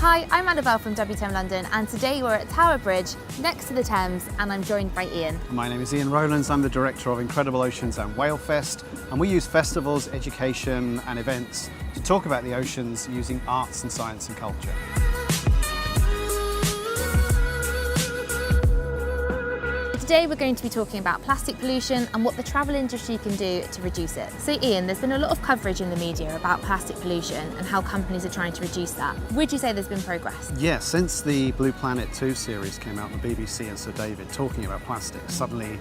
Hi, I'm Annabelle from WTM London, and today we're at Tower Bridge next to the Thames, and I'm joined by Ian. My name is Ian Rowlands. I'm the director of Incredible Oceans and Whale Fest, and we use festivals, education and events to talk about the oceans using arts and science and culture. Today we're going to be talking about plastic pollution and what the travel industry can do to reduce it. So Ian, there's been a lot of coverage in the media about plastic pollution and how companies are trying to reduce that. Would you say there's been progress? Yes, since the Blue Planet 2 series came out on the BBC and Sir David talking about plastics, suddenly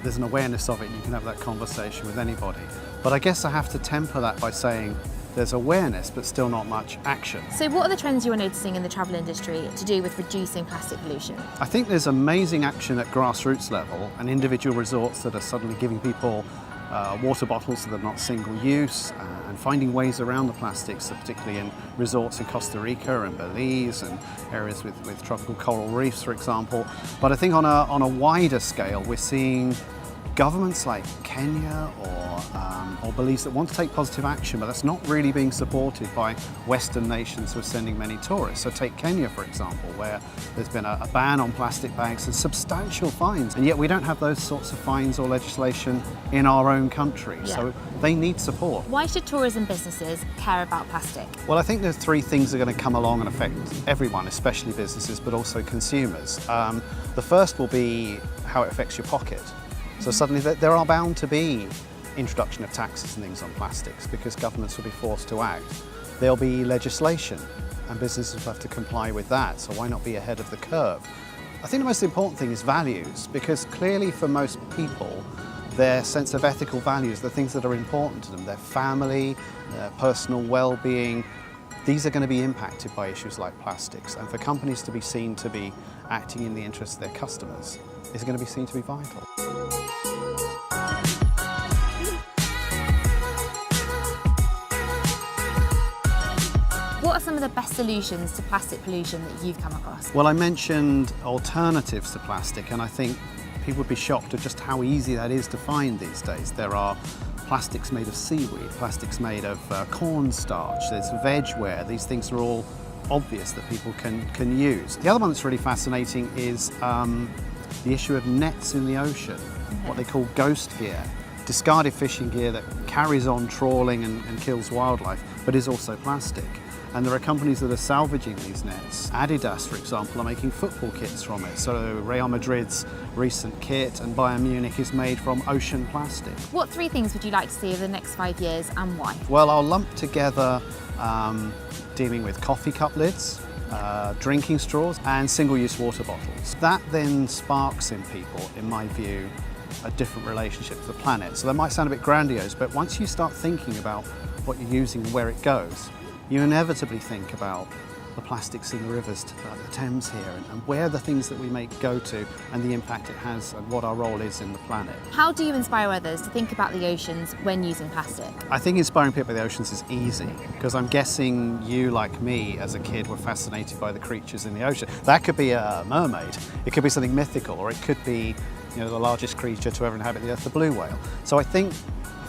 there's an awareness of it and you can have that conversation with anybody. But I guess I have to temper that by saying there's awareness but still not much action. So what are the trends you're noticing in the travel industry to do with reducing plastic pollution? I think there's amazing action at grassroots level and individual resorts that are suddenly giving people water bottles that are not single use and finding ways around the plastics, particularly in resorts in Costa Rica and Belize and areas with tropical coral reefs, for example. But I think on a wider scale, we're seeing governments like Kenya or Belize that want to take positive action, but that's not really being supported by Western nations who are sending many tourists. So take Kenya, for example, where there's been a ban on plastic bags and substantial fines, and yet we don't have those sorts of fines or legislation in our own country. Yeah. So they need support. Why should tourism businesses care about plastic? Well, I think there's three things that are going to come along and affect everyone, especially businesses, but also consumers. The first will be how it affects your pocket. So suddenly there are bound to be introduction of taxes and things on plastics because governments will be forced to act. There'll be legislation and businesses will have to comply with that, so why not be ahead of the curve? I think the most important thing is values, because clearly for most people their sense of ethical values, the things that are important to them, their family, their personal well-being, these are going to be impacted by issues like plastics, and for companies to be seen to be acting in the interest of their customers is going to be seen to be vital. What are some of the best solutions to plastic pollution that you've come across? Well, I mentioned alternatives to plastic, and I think people would be shocked at just how easy that is to find these days. There are plastics made of seaweed, plastics made of cornstarch, there's vegware. These things are all obvious that people can use. The other one that's really fascinating is the issue of nets in the ocean, what they call ghost gear, discarded fishing gear that carries on trawling and kills wildlife, but is also plastic. And there are companies that are salvaging these nets. Adidas, for example, are making football kits from it. So Real Madrid's recent kit and Bayern Munich is made from ocean plastic. What three things would you like to see over the next 5 years and why? Well, I'll lump together dealing with coffee cup lids, drinking straws and single-use water bottles. That then sparks in people, in my view, a different relationship to the planet. So that might sound a bit grandiose, but once you start thinking about what you're using and where it goes, you inevitably think about the plastics in the rivers, the Thames here, and where the things that we make go to and the impact it has and what our role is in the planet. How do you inspire others to think about the oceans when using plastic? I think inspiring people about the oceans is easy, because I'm guessing you, like me, as a kid, were fascinated by the creatures in the ocean. That could be a mermaid, it could be something mythical, or it could be, you know, the largest creature to ever inhabit the earth, the blue whale. So I think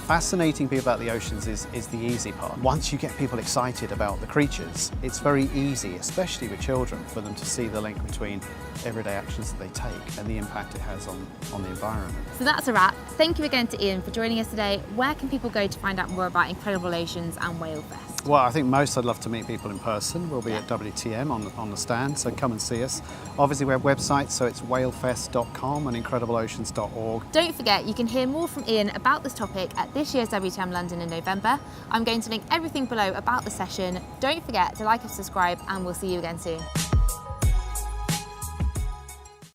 fascinating people about the oceans is the easy part. Once you get people excited about the creatures, it's very easy, especially with children, for them to see the link between everyday actions that they take and the impact it has on the environment. So that's a wrap. Thank you again to Ian for joining us today. Where can people go to find out more about Incredible Oceans and Whale Fest? Well, I think most I'd love to meet people in person. We'll be at WTM on the stand, so come and see us. Obviously we have websites, so it's whalefest.com and incredibleoceans.org. Don't forget, you can hear more from Ian about this topic at this year's WTM London in November. I'm going to link everything below about the session. Don't forget to like and subscribe, and we'll see you again soon.